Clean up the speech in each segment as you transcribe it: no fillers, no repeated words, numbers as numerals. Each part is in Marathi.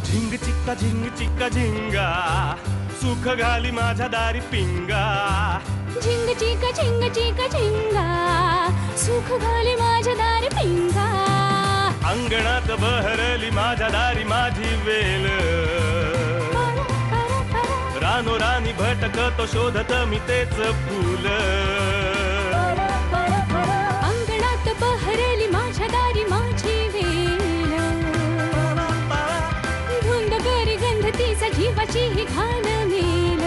झिंग चिक्का झिंगा सुख घाली माझ्या दारी पिंगा. झिंग चिका झिंगा सुख घाली माझ्या दारी पिंगा. अंगणात बहरली माझ्या दारी माझी वेल. रानोरानी भटकतो शोधत मी तेच फूल. अंगणात बहरली माझ्या दारी माझी वेल. धुंद करी गंध तिचा जीवाची ही घाण मेल.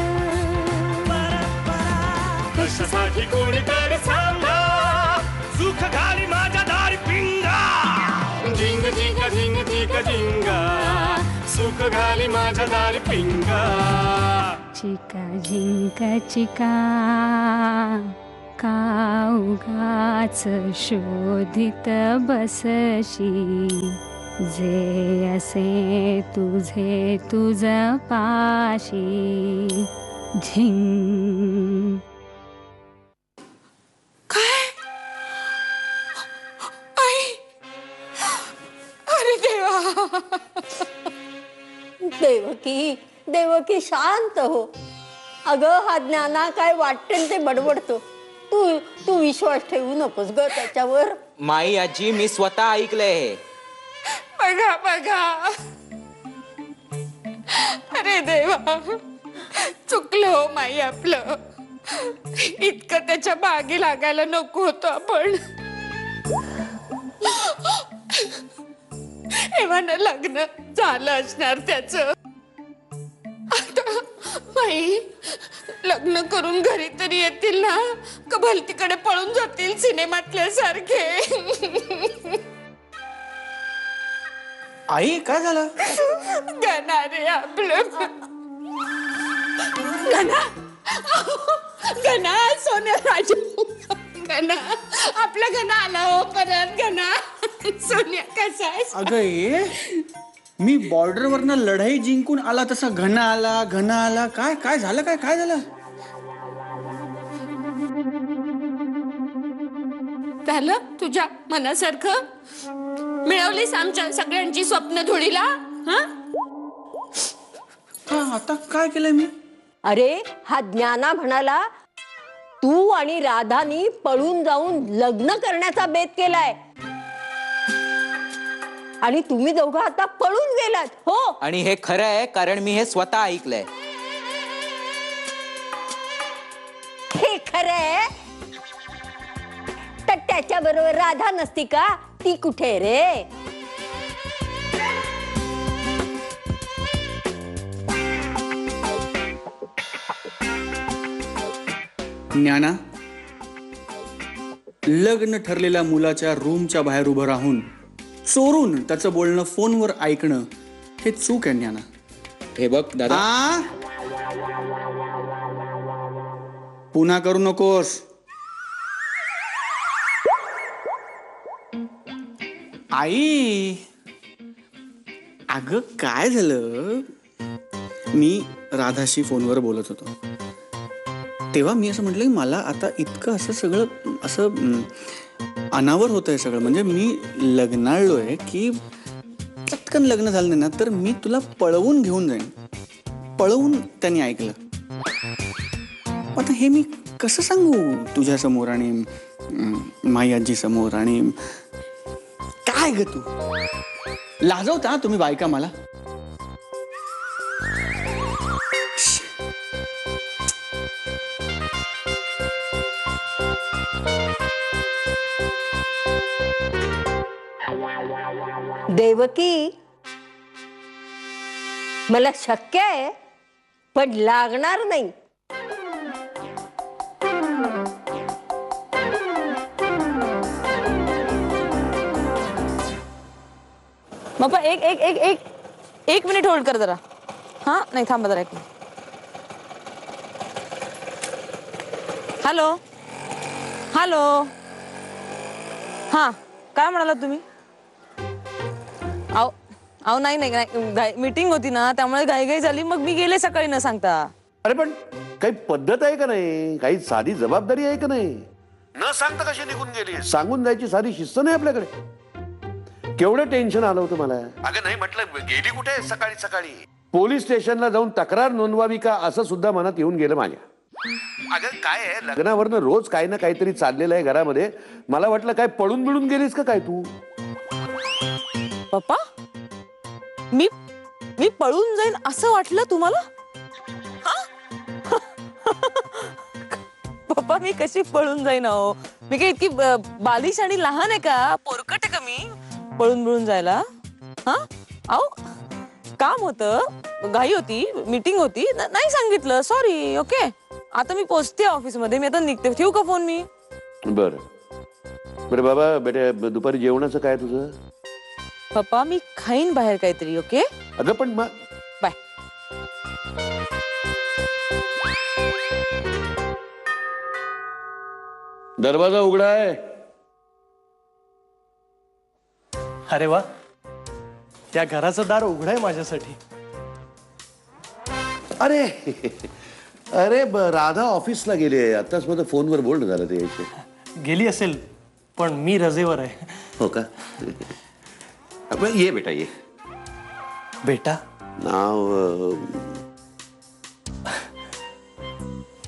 कशासाठी कोणीतरी सांगा सुख घाली माझ्या दारी पिंगा. झिंग चिक्का झिंगा सुख घाली माझ्या दारी पिंगा. चिका झिंका चिका का उगाच शोधित बसशी. जे असे तुझे तुझ पाशी. झिंग. काय आई अरे देवा देवकी देवकी शांत हो. अगं हा ज्ञाना काय वाटेल ते बडबडतो. तू तू विश्वास ठेवू नकोस ग त्याच्यावर. माई आजी मी स्वतः ऐकलंय. बघा बघा अरे देवा चुकलं हो माई आपलं. इतकं त्याच्या मागे लागायला नको होतं आपण. एव्हाना लग्न झालं असणार त्याचं. आता बाई लग्न करून घरी तरी येतील ना का भलतीकडे पळून जातील सिनेमातल्या सारखे. आई काय झालं? गणा रे आपलं गणा. गणा सोन्या राजू गणा आपला गणा आला हो परत. गणा सोन्या कसा आहे? अगं ये मी बॉर्डर वरनं लढाई जिंकून आला तसा घना आला. काय काय झालं? काय झालं? झालं तुझ्या मनासारखं? मिळवलीस आमच्या सगळ्यांची स्वप्न धुळीला. आता काय केलंय मी? अरे हा ज्ञाना म्हणाला तू आणि राधानी पळून जाऊन लग्न करण्याचा बेत केलाय. आणि तुम्ही दोघं आता पळून गेलात. हो आणि हे खरं आहे कारण मी हे स्वतः ऐकलंय. हे खरंय. तर त्याच्या बरोबर राधा नसती का? ती कुठे रे? ज्ञाना लग्न ठरलेल्या मुलाच्या रूमच्या बाहेर उभं राहून चोरून त्याचं बोलणं फोनवर ऐकणं हे चूक आहे ज्ञाना. हे बघ दादा पुन्हा करू नकोस. आई अगं काय झालं? मी राधाशी फोनवर बोलत होतो तेव्हा मी असं म्हटलं की मला आता इतकं असं सगळं असं अनावर होतंय सगळं. म्हणजे मी लग्नाळलोय की चटकन लग्न झालं नाही ना तर मी तुला पळवून घेऊन जाईन. पळवून त्यांनी ऐकलं. आता हे मी कसं सांगू तुझ्या समोर आणि माई आजी समोर? आणि काय ग तू लाजवता तुम्ही बायका मला? देवकी मला शक्य आहे पण लागणार नाही. बाबा एक एक एक एक एक मिनिट होल्ड कर जरा. हा नाही थांबा जरा एक मिनिट. हॅलो हॅलो हा काय म्हणाला तुम्ही? अहो अहो नाही नाही मीटिंग होती ना त्यामुळे घाईघाई झाली मग मी गेले सकाळी न सांगता. अरे पण काही पद्धत आहे का नाही? काही साधी जबाबदारी आहे का नाही? न सांगता कशी निघून गेली? सांगून जायची साधी शिस्त नाही आपल्याकडे. केवढं टेन्शन आलं होतं मला. अगं नाही म्हटलं गेली कुठे सकाळी सकाळी. पोलीस स्टेशनला जाऊन तक्रार नोंदवावी का असं सुद्धा मनात येऊन गेलं माझ्या. अगं काय आहे लग्नावरनं रोज काही ना काहीतरी चाललेलं आहे घरामध्ये. मला वाटलं काय पळून बिळून गेलीस का काय तू. पप्पा मी मी पळून जाईन असं वाटलं तुम्हाला? हा? पप्पा मी कशी पळून जाईन अहो. मी काय इतकी बालिश आणि लहान आहे का? पोरकट आहे का मी पळून बिळून जायला? हा अहो काम होतं, घाई होती, मीटिंग होती, नाही सांगितलं, सॉरी. ओके आता मी पोहोचते ऑफिस मध्ये. मी आता निघते. ठेवू का फोन मी? बरं बरं बाबा बेटा दुपारी जेवणाचं काय तुझं? पप्पा मी खाईन बाहेर काहीतरी. ओके अगं पण मग बाय. दरवाजा उघडा आहे. अरे वा, त्या घराचं दार उघड आहे माझ्यासाठी. अरे अरे राधा ऑफिसला गेली. आताच माझं फोनवर बोलणं झालं ते यायचे. गेली असेल पण मी रजेवर आहे. हो का. ये बेटा ये. बेटा नाव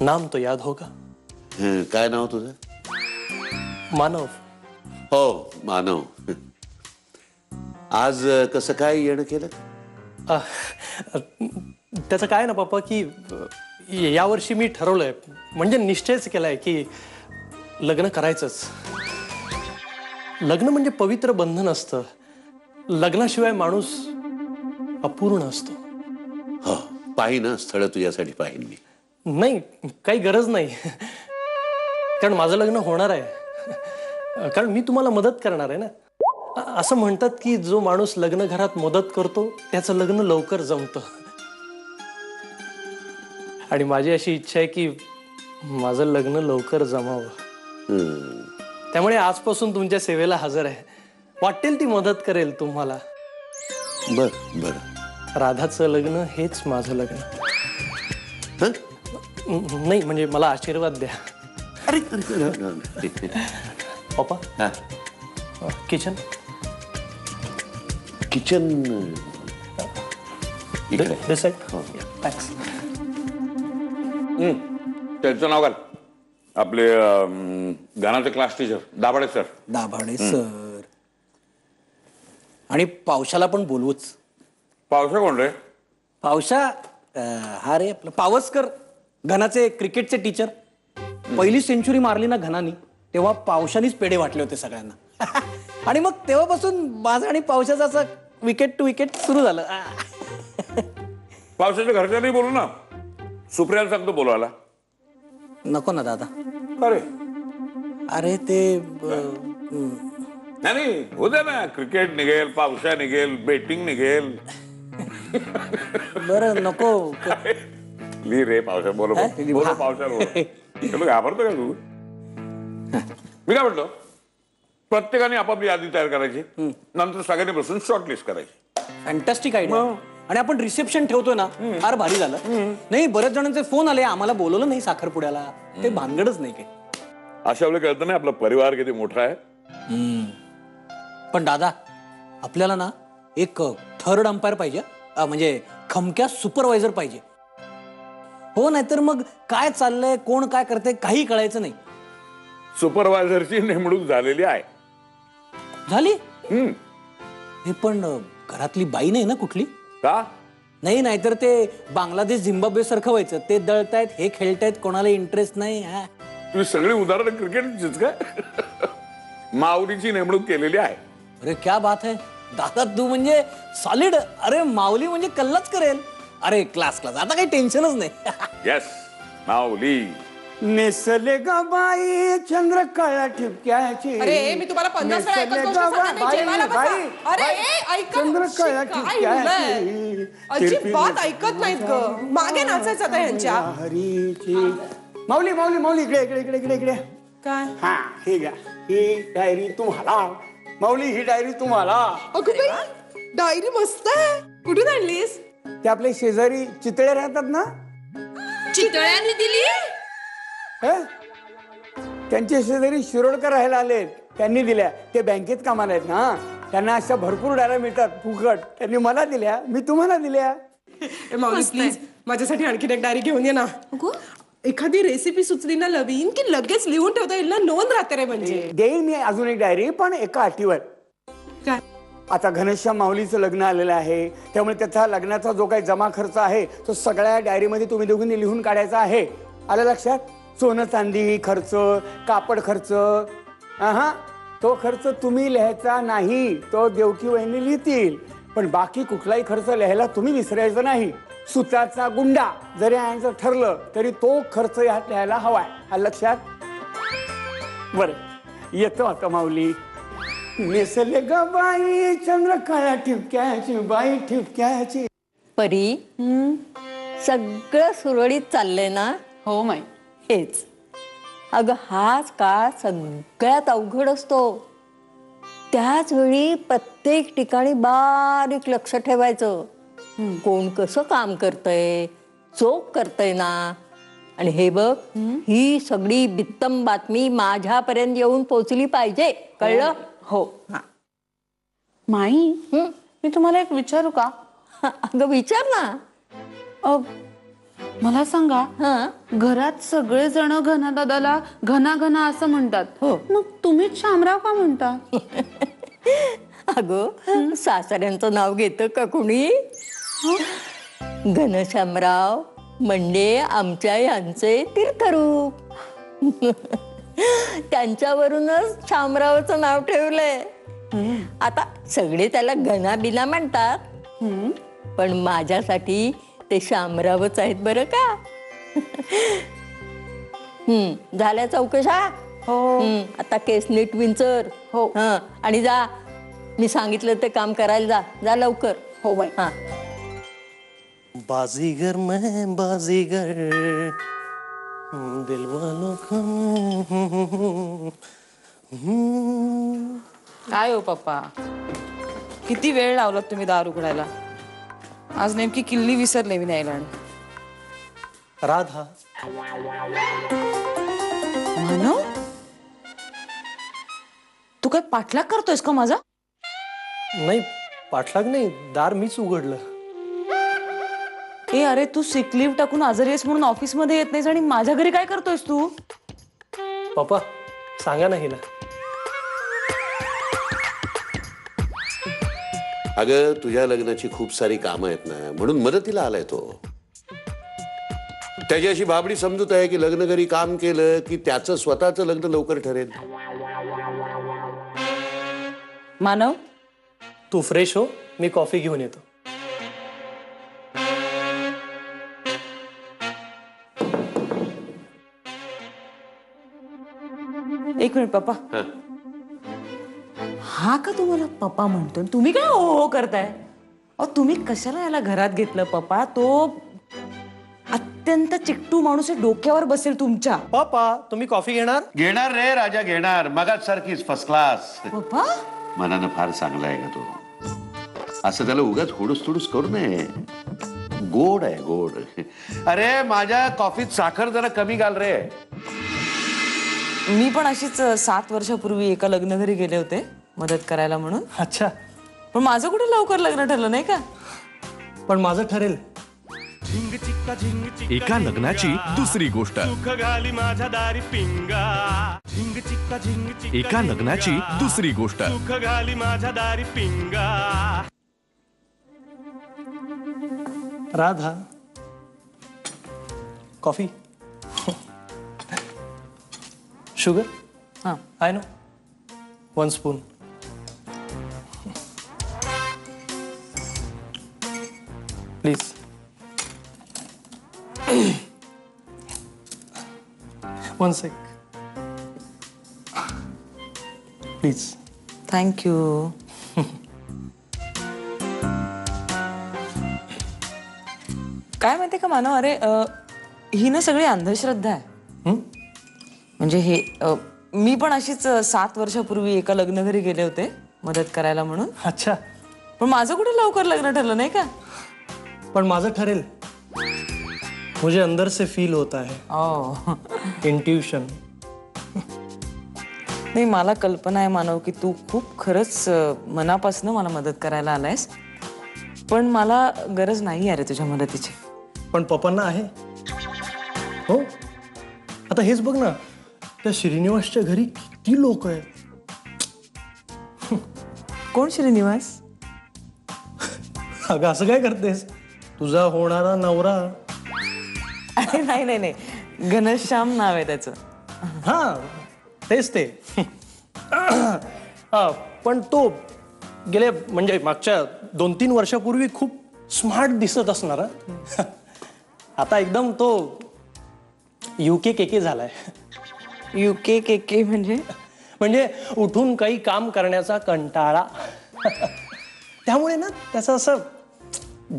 नाम तो याद होगा. काय नाव तुझं? मानव. हो मानव. आज कसं काय येणं केलं? त्याचं काय ना पप्पा की यावर्षी मी ठरवलंय, म्हणजे निश्चयच केलाय की लग्न करायचंच. लग्न म्हणजे पवित्र बंधन असतं. लग्नाशिवाय माणूस अपूर्ण असतो. हो पाहिन ना स्थळ तुझ्यासाठी पाहिन मी. नाही काही गरज नाही, कारण माझं लग्न होणार आहे. कारण मी तुम्हाला मदत करणार आहे ना. असं म्हणतात की जो माणूस लग्न घरात मदत करतो त्याचं लग्न लवकर जमतं. आणि माझी अशी इच्छा आहे की माझं लग्न लवकर जमावं. त्यामुळे आजपासून तुमच्या सेवेला हजर आहे. वाटेल ती मदत करेल तुम्हाला. बर बर. राधाचं लग्न हेच माझं लग्न. नाही म्हणजे मला आशीर्वाद द्या. पप्पा किचन किचन दिस साइड. थँक्स. त्यांचं नाव घाल. आपले गाण्याचे class teacher Dabhade sir. Dabhade sir. आणि पावसाला पण बोलवूच. पावसा कोण रे? पावसा हा रे आपलं पावसकर, घनाचे क्रिकेटचे टीचर. पहिली सेंचुरी मारली ना घनानी तेव्हा पावसानीच पेढे वाटले होते सगळ्यांना. आणि मग तेव्हापासून माझं आणि पावसाचं असं विकेट टू विकेट सुरू झालं. पावसाच्या घरच्या नाही बोलू ना. सुप्रियाला सांगतो बोलवायला. नको ना दादा. अरे अरे ते नाही हो दे ना. क्रिकेट निघेल, पावसा निघेल, बेटिंग निघेल. बरं नको. ली रे पावसा बोलो बोलो पावसा बोलो. घाबरतो का तू? मी काय म्हणतो प्रत्येकाने आपापली यादी तयार करायची, नंतर सगळ्यांनी बसून शॉर्टलिस्ट करायची. Fantastic idea. आणि आपण रिसेप्शन ठेवतोय ना फार भारी झालं. नाही बऱ्याच जणांचे फोन आले आम्हाला बोलवलं नाही साखरपुड्याला. ते भानगडच नाही काही. अशा वेळेला कळतं नाही आपला परिवार किती मोठा आहे. पण दादा आपल्याला ना एक थर्ड अंपायर पाहिजे. म्हणजे खमक्या सुपरवायझर पाहिजे. हो नाहीतर मग काय चाललंय कोण काय करतंय काही कळायचं नाही. सुपरवायझरची नेमणूक झालेली आहे. झाली? हे पण घरातली बाई नाही ना कुठली? का नाही? नाहीतर ते बांगलादेश झिम्बाब्वे सारखं व्हायचं. ते दळतायत हे खेळतायत कोणाला इंटरेस्ट नाही. तुम्ही सगळी उदाहरणं क्रिकेटचीच काय? माऊलीची नेमणूक केलेली आहे. अरे क्या बात है दादा, तू म्हणजे सॉलिड. अरे माऊली म्हणजे कल्लाच करेल. अरे क्लास क्लास. आता काही टेन्शनच नाही. येस माऊली. नेसले ग बाई चंद्र काळ्या ठिपक्याची. अरे मी तुम्हाला 50 वेळा एकच गोष्ट सांगते, जेवायला बसा. अरे ऐका ना. चंद्र काळ्या काय मुलं अजिबात ऐकत नाहीत ग. मागे नाचायचं आता ह्यांच्या. हरीची माऊली माऊली माऊली इकडे इकडे इकडे इकडे इकडे. काय? हा हे घ्या. ही डायरी तुम्हाला. माऊली ही डायरी तुम्हाला. अगं बाई डायरी मस्त आहे. कुठून आणलीस? ते आपले शेजारी चितळे राहतात ना, चितळ्यांनी दिली. त्यांचे शेजारी शिरोडकर राहायला आलेत. त्यांनी दिल्या. ते बँकेत कामाला आहेत ना. त्यांना अशा भरपूर डायऱ्या मिळतात फुकट. त्यांनी मला दिल्या, मी तुम्हाला दिल्या. माऊली प्लीज माझ्यासाठी आणखीन एक डायरी घेऊन ये ना. एखादी रेसिपी सुचली ना नवीन की लगेच लिहून ठेवता येईल ना, नोंद राहते रे. म्हणजे देईन मी अजून एक डायरी, पण एका अटीवर. काय? आता घनश्याम माऊलीचं लग्न आलेलं आहे, त्यामुळे त्याचा लग्नाचा जो काही जमा खर्च आहे तो सगळ्या डायरीमध्ये तुम्ही दोघांनी लिहून काढायचा आहे. आलं लक्षात? सोनं चांदी खर्च, कापड खर्च, हा तो खर्च तुम्ही लिहायचा नाही, तो देवकी वहिनी लिहितील. पण बाकी कुठलाही खर्च लिहायला तुम्ही विसरायचा नाही. सुताचा गुंडा जरी आणायचं ठरलं तरी तो खर्च यात लिहायला हवाय. आलं लक्षात? बरं, येतो आता माऊली. नेसले ग बाई चंद्रकळा ठिपक्याची, बाई ठिपक्याची. परी, सगळं सुरळीत चाललंय ना? हो माई. हेच अगं, हाच काळ सगळ्यात अवघड असतो. त्याच वेळी प्रत्येक ठिकाणी बारीक लक्ष ठेवायचं. कोण कसं काम करतंय, चोख करतंय ना. आणि हे बघ, ही सगळी बित्तम बातमी माझ्यापर्यंत येऊन पोचली पाहिजे, कळलं? हो. माई, मी तुम्हाला एक विचारू का? अगं विचार ना. मला सांगा, हा, घरात सगळे जण घना दादाला घना घना असं म्हणतात, हो. मग तुम्हीच शामराव का म्हणता? अगं, सासऱ्यांचं नाव घेतं का कुणी? घनश्यामराव म्हणजे आमच्या यांचे तीर्थरूप. त्यांच्यावरूनच शामरावचं नाव ठेवलंय. आता सगळे त्याला घना बिना म्हणतात, पण माझ्यासाठी ते शामरावच आहेत बरं का. झाल्या चौकशा? हो. आता केस नीट विंचर. हो. आणि जा, मी सांगितलं ते काम करायला जा लवकर. हो बाई. हा. बाजीगर मैं बाजीगर, दिलवालों का. काय हो पप्पा, किती वेळ लावलात तुम्ही दार उघडायला? आज नेमकी किल्ली विसरले मी न्यायला. राधा, मानव, तू काय पाठलाग करतोयस का माझा? नाही पाठलाग नाही, दार मीच उघडलं. ए अरे, तू सिक लीव्ह टाकून आजारी आहेस म्हणून ऑफिस मध्ये येत नाहीस आणि माझ्या घरी काय करतोयस तू? पप्पा सांगा ना हिला. अगं, तुझ्या लग्नाची खूप सारी कामं आहेत ना, म्हणून मदतीला आलाय तो. त्याची अशी भाबडी समजूत आहे की लग्न घरी काम केलं की त्याचं स्वतःचं लग्न लवकर ठरेल. मानव, तू फ्रेश हो, मी कॉफी घेऊन येतो. एक मिनिट पप्पा. हा का तुम्हाला पप्पा म्हणतो? तुम्ही काय हो करताय? अहो, तुम्ही कशाला याला घरात घेतलं पप्पा? तो अत्यंत चिकटू माणूस आहे, डोक्यावर बसेल तुमच्या. पप्पा तुम्ही कॉफी घेणार? घेणार रे राजा, घेणार. मगाच सारखीच फर्स्ट क्लास. पप्पा, मनानं फार चांगला आहे का तो. असं त्याला उगाच हुडूस तुडूस करू नये. गोड आहे, गोड. अरे माझ्या कॉफीत साखर जरा कमी घाल रे. मी पण अशीच 7 वर्षापूर्वी एका लग्न घरी गेले होते मदत करायला म्हणून. अच्छा, पण माझं कुठे लवकर लग्न ठरलं नाही का? पण माझं ठरेल. एका लग्नाची दुसरी गोष्ट. एका लग्नाची दुसरी गोष्ट. राधा, कॉफी. शुगर? हाँ. I know. 1 spoon. Please. One sec. Please. Thank you. काय माहितीये का मानव, अरे ही ना सगळी अंधश्रद्धा आहे. म्हणजे हे मी पण अशीच 7 वर्षापूर्वी एका लग्न घरी गेले होते मदत करायला म्हणून. अच्छा, पण माझं कुठे लवकर लग्न ठरलं नाही का? पण माझं ठरेल. मुझे अंदर से फील होता है. ओ, इंट्यूशन. नाही, मला कल्पना आहे मानव की तू खूप खरंच मनापासून मला मदत करायला आलायस, पण मला गरज नाही आहे रे तुझ्या मदतीची. पण पप्पांना आहे हो. आता हेच बघ ना, त्या श्रीनिवासच्या घरी किती लोक आहे. कोण श्रीनिवास? अगं असं काय करतेस, तुझा होणारा नवरा. अरे नाही नाही नाही, घनश्याम नाव आहे त्याचं. हा तेच ते. हा, पण तो गेले म्हणजे मागच्या 2-3 वर्षापूर्वी खूप स्मार्ट दिसत असणार हा. आता एकदम तो युके केके झालाय. युके केके म्हणजे उठून काही काम करण्याचा कंटाळा. त्यामुळे ना त्याचं असं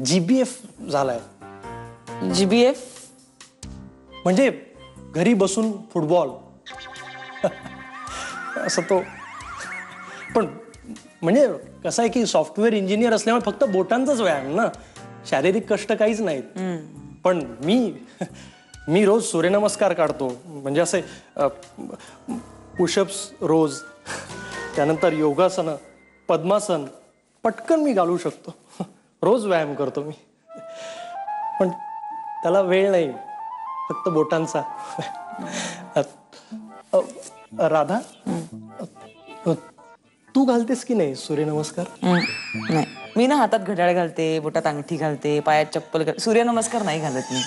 GBF झालाय. GBF म्हणजे घरी बसून फुटबॉल. असं तो. पण म्हणजे कसं आहे की सॉफ्टवेअर इंजिनियर असल्यामुळे फक्त बोटांचाच व्यायाम ना, शारीरिक कष्ट काहीच नाहीत. पण मी रोज सूर्यनमस्कार काढतो. म्हणजे असे पुशअप्स रोज, त्यानंतर योगासनं, पद्मासन पटकन मी घालू शकतो. रोज व्यायाम करतो मी. पण त्याला वेळ नाही, फक्त बोटांचा. राधा, तू घालतेस की नाही सूर्यनमस्कार? नाही, मी ना हातात घड्याळ घालते, बोटात अंगठी घालते, पायात चप्पल घालते. सूर्यनमस्कार नाही घालत मी.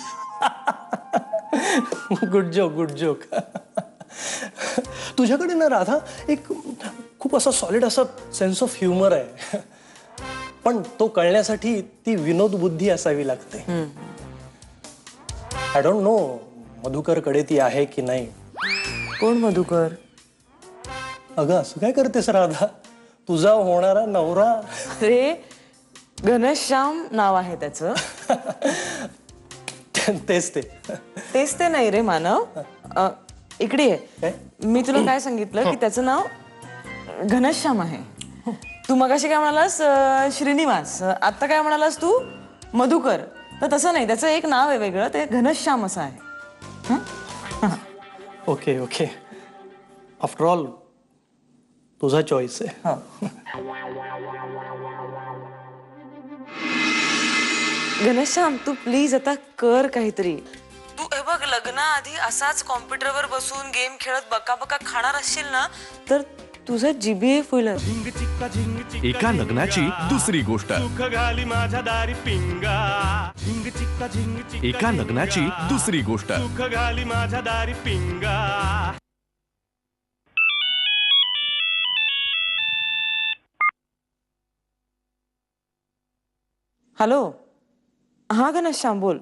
Good joke, good joke. तुझ्याकडे ना राधा एक खूप असा सॉलिड असा सेन्स ऑफ ह्युमर आहे. पण तो कळण्यासाठी ती विनोद बुद्धी असावी लागते. आय डोंट नो मधुकर कडे ती आहे की नाही. कोण मधुकर? अगं असं काय करतेस राधा, तुझा होणारा नवरा. अरे घनश्याम नाव आहे त्याचं. तेच ते. तेच ते नाही रे मानव. इकडे आहे. मी तुला काय सांगितलं की त्याचं नाव घनश्याम आहे. तू मगाशी काय म्हणालास श्रीनिवास, आता काय म्हणालास तू मधुकर. तर तसं नाही, त्याचं एक नाव आहे वेगळं, ते घनश्याम असं आहे. Okay okay. आफ्टर ऑल तुझा चॉईस आहे. घनश्याम तू प्लीज आता कर काहीतरी. तू हे बघ, लग्नाआधी असाच कॉम्प्युटरवर बसून गेम खेळत बका बका खाणार असशील ना, तर तुझं GBF होईल. एका लग्नाची दुसरी गोष्ट. एका लग्नाची दुसरी गोष्ट. हॅलो, हा घनश्याम बोल.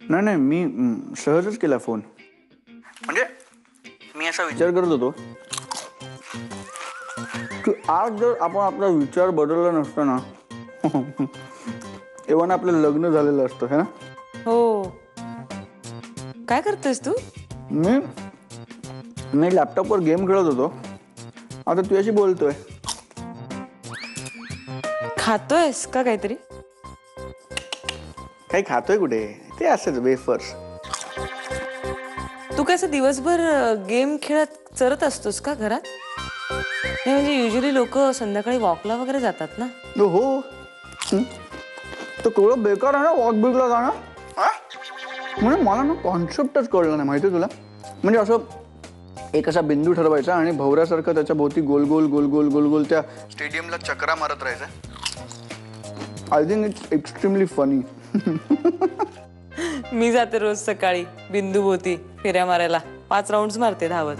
नाही, मी सहजच केला फोन. म्हणजे मी असा विचार करत होतो की आज जर आपण आपला विचार बदलला नसता ना, एव्हा आपलं लग्न झालेलं असतं है ना. हो, काय करतोयस तू? मी लॅपटॉपवर गेम खेळत होतो, आता तुझ्याशी बोलतोय. खातोयस का काहीतरी? काही खातोय कुठे, ते असंच वेफर्स. तू कसं दिवसभर गेम खेळत चरत असतोस का घरात? नाही म्हणजे युजली लोक संध्याकाळी वॉकला वगैरे जातात ना. हो, तो केवढं बेकार आहे ना वॉक बिकला जाणं. म्हणजे मला ना कॉन्सेप्टच कळलं नाही, माहिती तुला. म्हणजे असं एक असा बिंदू ठरवायचा आणि भवऱ्यासारखं त्याच्या भोवती गोल गोल गोल गोल गोल गोल त्या स्टेडियमला चक्रा मारत राहायचं. I think it's extremely funny. मी जाते रोज सकाळी बिंदू भोवती फेऱ्या मारायला, 5 राऊंड मारते धावत.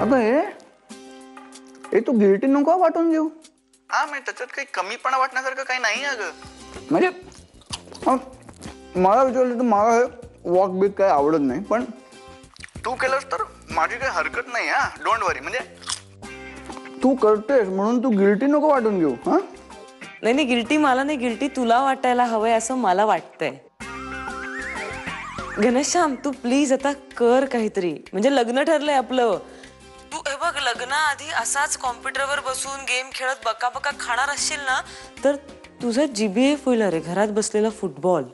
अबे हे तू गिल्टी नको वाटून घेऊ. हा, म्हणजे त्याच्यात काही कमीपणा वाटण्यासारखं काही नाही अगं. म्हणजे मला विचारलं तर मला हे वॉक बिक काही आवडत नाही, पण तू केलंस तर माझी काही हरकत नाही. हा, डोंट वरी. म्हणजे तू करतेस म्हणून तू गिल्टी नको वाटून घेऊ. हा, नाही गिल्टी मला नाही, गिल्टी तुला वाटायला हवंय असं मला वाटतंय. घनश्याम तू प्लीज आता कर काहीतरी. म्हणजे लग्न ठरलंय आपलं. तू हे बघ, लग्नाआधी असाच कॉम्प्युटरवर बसून गेम खेळत बका बका खाणार असशील ना, तर तुझं GBF होईल. अरे घरात बसलेला फुटबॉल.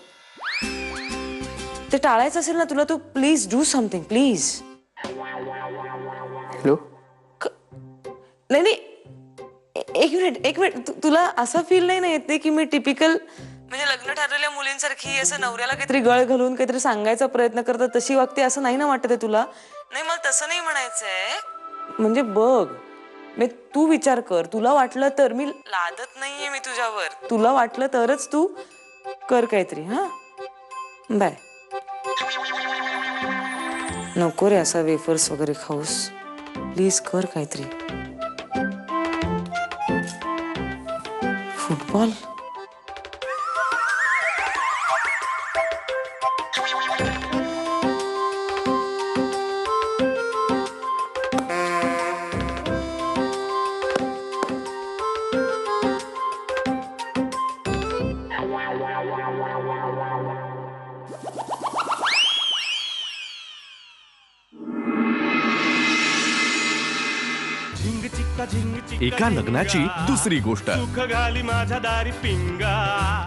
ते टाळायचं असेल ना तुला, तू please do something please. Hello. नाही नाही, एक मिनिट, तुला असं फील नाही ना येते की मी टिपिकल म्हणजे लग्न ठरलेल्या मुलींसारखी असं नवऱ्याला काहीतरी गळ घालून काहीतरी सांगायचा प्रयत्न करतात तशी वागते असं नाही ना वाटत आहे तुला? नाही, मला तसं नाही म्हणायचंय. म्हणजे बघ, मी तू विचार कर, तुला वाटलं तर, मी लादत नाहीये मी तुझ्यावर, तुला वाटलं तरच तू कर काहीतरी. हा, बाय. नको रे असा वेफर्स वगैरे खाऊस, प्लीज कर काहीतरी. फुटबॉल. एका लग्नाची दुसरी गोष्ट. सुख घाली माझ्या दारी पिंगा.